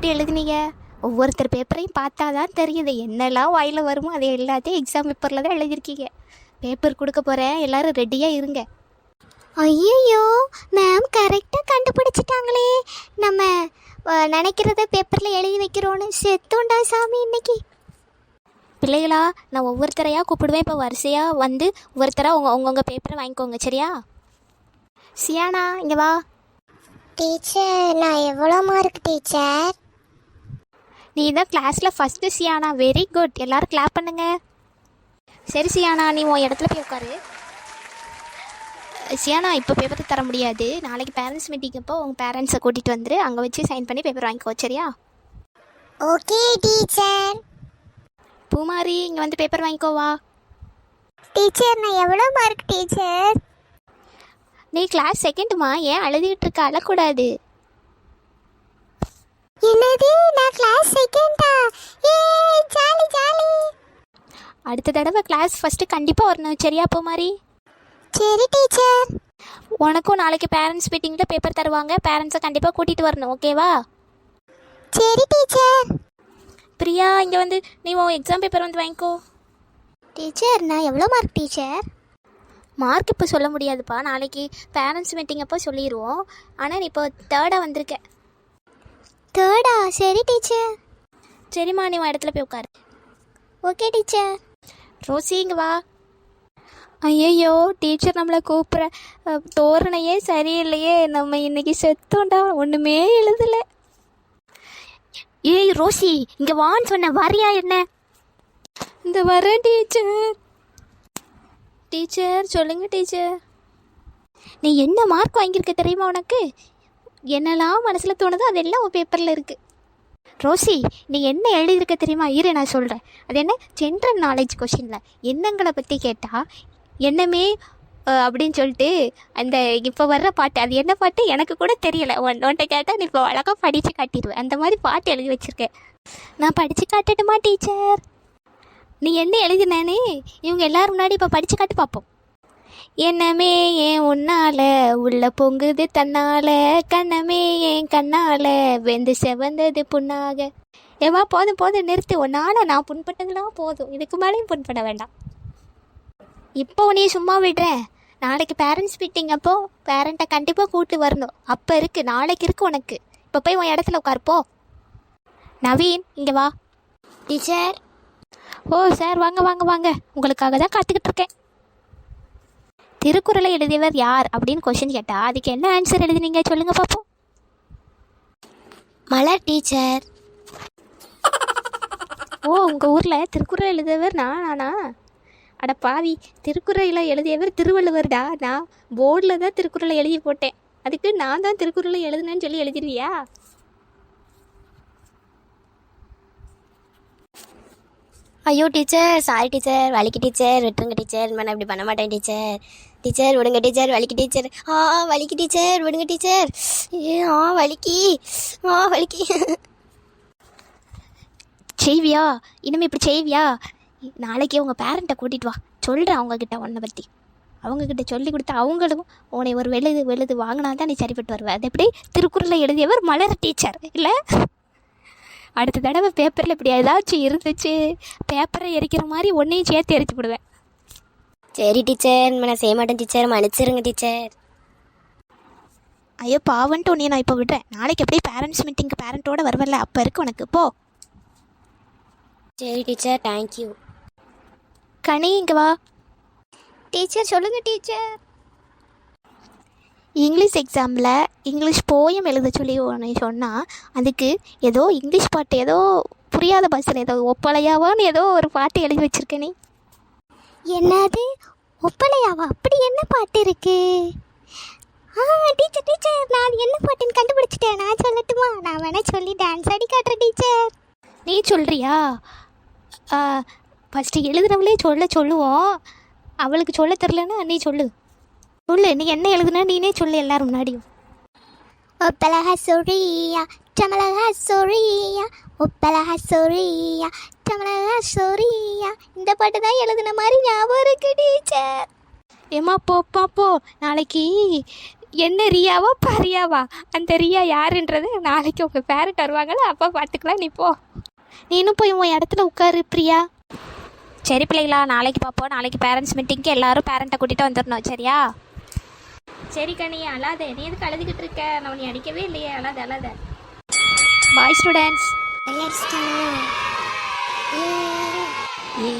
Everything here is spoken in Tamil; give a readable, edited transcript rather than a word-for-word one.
எப்படி எழுதுனீங்க? ஒவ்வொருத்தர் பேப்பரையும் பார்த்தா தான் தெரியுது என்னெல்லாம் வாயில் வருமோ அதை எல்லாத்தையும் எக்ஸாம் பேப்பரில் தான் எழுதியிருக்கீங்க. பேப்பர் கொடுக்க போகிறேன், எல்லோரும் ரெடியாக இருங்க. ஐயோ மேம் கரெக்டாக கண்டுபிடிச்சிட்டாங்களே. நம்ம நினைக்கிறத பேப்பரில் எழுதி வைக்கிறோன்னு. செத்தோண்டா சாமி இன்னைக்கு. பிள்ளைகளா, நான் ஒவ்வொருத்தரையாக கூப்பிடுவேன். இப்போ வரிசையாக வந்து ஒவ்வொருத்தராக உங்கள் பேப்பரை வாங்கிக்கோங்க, சரியா? சியானா இங்கே வா. டீச்சர் நான் எவ்வளோ மார்க் டீச்சர்? நீ தான் கிளாஸில் ஃபஸ்ட்டு சியானா. வெரி குட், எல்லோரும் கிளாப் பண்ணுங்க. சரி சியானா, நீ உன் இடத்துல போய் உட்காரு. சியானா, இப்போ பேப்பர் தர முடியாது. நாளைக்கு பேரண்ட்ஸ் மீட்டிங் அப்போ உங்கள் பேரண்ட்ஸை கூட்டிகிட்டு வந்துரு. அங்கே வச்சு சைன் பண்ணி பேப்பர் வாங்கிக்கோ, சரியா? Okay teacher. பூமாரி இங்கே வந்து பேப்பர் வாங்கிக்கோவா. டீச்சர் நான் எவ்வளோ மார்க் டீச்சர்? நீ கிளாஸ் செகண்டுமா, ஏன் அழுதுகிட்டு இருக்க? அழக்கூடாது. என்னது, நான் கிளாஸ் செகண்டா? ஏ ஜாலி ஜாலி. அடுத்த தடவை கிளாஸ் ஃபஸ்ட்டு கண்டிப்பாக வரணும், சரியா பூமாரி? சரி டீச்சர். உனக்கும் நாளைக்கு பேரண்ட்ஸ் மீட்டிங்கில் பேப்பர் தருவாங்க. பேரண்ட்ஸை கண்டிப்பாக கூட்டிகிட்டு வரணும், ஓகேவா? சரி டீச்சர். பிரியா இங்கே வந்து நீ உன் எக்ஸாம் பேப்பர் வந்து வாங்கிக்கோ. டீச்சர் நான் எவ்வளோ மார்க் டீச்சர்? மார்க் இப்போ சொல்ல முடியாதுப்பா, நாளைக்கு பேரண்ட்ஸ் மீட்டிங் அப்போ சொல்லிடுவோம். ஆனால் நீ இப்போ தேர்டாக வந்திருக்க. தேர்டா? சரி டீச்சர். சரிம்மா, நீ உன் இடத்துல போய் உட்காரு. Okay teacher. ரோசி இங்கே வா. ஐயோ, டீச்சர் நம்மளை கூப்பிட்ற தோரணையே சரியில்லையே. நம்ம இன்னைக்கு செத்தோண்டா, ஒன்றுமே எழுதலை. ஏய் ரோசி, இங்கே வான்னு சொன்ன, வரியா என்ன? இந்த வரேன் டீச்சர். டீச்சர் சொல்லுங்க டீச்சர். நீ என்ன மார்க் வாங்கியிருக்க தெரியுமா உனக்கு? என்னெல்லாம் மனசில் தோணுதோ அதெல்லாம் உன் பேப்பரில் இருக்குது. ரோசி, நீ என்ன எழுதியிருக்க தெரியுமா? இரு நான் சொல்கிறேன். அது என்ன, ஜென்ரல் நாலேஜ் கொஷினில் எண்ணங்களை பற்றி கேட்டால் எண்ணமே அப்படின்னு சொல்லிட்டு அந்த இப்போ வர்ற பாட்டு, அது என்ன பாட்டு எனக்கு கூட தெரியலை. ஒன்றை கேட்டால் நீ இப்போ அழகாக படித்து காட்டிடுவேன். அந்த மாதிரி பாட்டு எழுதி வச்சுருக்கேன். நான் படித்து காட்டட்டுமா டீச்சர்? நீ என்ன எழுதினேன்னு இவங்க எல்லோரும் முன்னாடி இப்போ படித்து காட்டு பார்ப்போம். என்னமே ஏன் உன்னால உள்ள பொங்குது தன்னால, கண்ணமே ஏன் கண்ணால வெந்து செவந்தது புண்ணாக. ஏமா போதும் போதும் நிறுத்து. உன்னால நான் புண்பட்டதுலாம் போதும், இதுக்கு மேலேயும் புண்பட வேண்டாம். இப்போ நீ சும்மா விடுறேன். நாளைக்கு பேரண்ட்ஸ் மீட்டிங் அப்போ பேரண்ட்டை கண்டிப்பாக கூப்பிட்டு வரணும். அப்போ இருக்குது, நாளைக்கு இருக்குது உனக்கு. இப்போ போய் உன் இடத்துல உட்காருப்போ. நவீன் இங்கே வா. டீச்சர். ஓ சார், வாங்க வாங்க வாங்க, உங்களுக்காக தான் காத்துக்கிட்டு இருக்கேன். திருக்குறளை எழுதியவர் யார் அப்படின்னு கொஸ்டின் கேட்டால் அதுக்கு என்ன ஆன்சர் எழுதினீங்க சொல்லுங்கள் பார்ப்போம். மலர் டீச்சர். ஓ, உங்கள் ஊரில் திருக்குறள் எழுதியவர் நானா? அட பாவி, திருக்குறளை எழுதியவர் திருவள்ளுவர்டா. நான் போர்டில் தான் திருக்குறளை எழுதி போட்டேன். அதுக்கு நான் தான் திருக்குறளை எழுதுனேன்னு சொல்லி எழுதிருவியா? ஐயோ டீச்சர், சாரி டீச்சர், வலிக்கு டீச்சர், விட்டுருங்க டீச்சர், நான் இப்படி பண்ண மாட்டேன் டீச்சர். டீச்சர் விடுங்க டீச்சர், வலிக்கு டீச்சர். வலிக்கு டீச்சர், விடுங்க டீச்சர். வலிக்கு வலிக்கு. செய்வியா? இனிமேல் இப்படி செய்வியா? நாளைக்கு உங்கள் பேரண்ட்டை கூட்டிகிட்டு வா, சொல்கிறேன் அவங்கக்கிட்ட உன்னை பற்றி. அவங்கக்கிட்ட சொல்லி கொடுத்து அவங்களும் உன்னை ஒரு வெளுது வாங்கினா தான் நீ சரிப்பட்டு வருவேன். அது எப்படி? திருக்குறளை எழுதியவர் மலர் டீச்சர் இல்லை? அடுத்த தடவை பேப்பரில் இப்படி ஏதாச்சும் இருந்துச்சு, பேப்பரை எரிக்கிற மாதிரி ஒன்றையும் சேர்த்து எரிச்சு போடுவேன். சரி டீச்சர், நான் செய்ய மாட்டேன் டீச்சர், மன்னிச்சிருங்க டீச்சர். ஐயோ பாவன்ட்டு உன்னையை நான் இப்போ விடுறேன். நாளைக்கு எப்படி பேரண்ட்ஸ் மீட்டிங்க்கு பேரண்ட்டோடு வருவல்ல, அப்போ இருக்கு உனக்கு. போ. சரி டீச்சர், தேங்க்யூ. கனி இங்கே வா. டீச்சர் சொல்லுங்கள் டீச்சர். இங்கிலீஷ் எக்ஸாமில் இங்கிலீஷ் போயம் எழுத சொல்லி உன்னை சொன்னால் அதுக்கு ஏதோ இங்கிலீஷ் பாட்டு, ஏதோ புரியாத பாஷையில் ஏதோ ஒப்பளையாவான்னு ஏதோ ஒரு பாட்டு எழுதி வச்சுருக்க நீ. என்னது ஒப்பளையாவா? அப்படி என்ன பாட்டு இருக்கு? டீச்சர் டீச்சர், நான் அது என்ன பாட்டுன்னு கண்டுபிடிச்சிட்டேன். நான் சொல்லட்டுமா? நான் வேணா சொல்லி டான்ஸ் ஆடி காட்டுறேன் டீச்சர். நீ சொல்கிறியா? ஃபஸ்ட்டு எழுதுனவளே சொல்லுவோம். அவளுக்கு சொல்ல தெரிலன்னா நீ சொல்லு. நீ என்ன எழுதுனா நீனே சொல்லு எல்லாரும் முன்னாடியும். ஒப்பலக சொரியா டமலக சொரியா, ஒப்பலக சொரியா டமலக சொரியா. இந்த பாட்டு தான் எழுதுன மாதிரி ஞாபகம் இருக்கு டீச்சர். ஏம்மா போ நாளைக்கு என்ன ரியாவா பரியாவா? அந்த ரியா யாருன்றது நாளைக்கு உங்கள் பேரண்ட் வருவாங்கல்ல, அப்போ பார்த்துக்கலாம். நீ போ, நீனும் போய் உன் இடத்துல உட்காரு பிரியா. சரி பிள்ளைங்களா, நாளைக்கு பார்ப்போம். நாளைக்கு பேரண்ட்ஸ் மீட்டிங்க்கு எல்லாரும் பேரண்ட்டை கூட்டிகிட்டு வந்துடணும், சரியா? சரி கண்ணி, அழாத. நீ எதுக்கு அழுதுகிட்டு இருக்க? நான் நீ அடிக்கவே இல்லையே, அழாத அழாத. பாய் ஸ்டூடெண்ட்ஸ். விளையாடிச்சிட்டானா? ஏ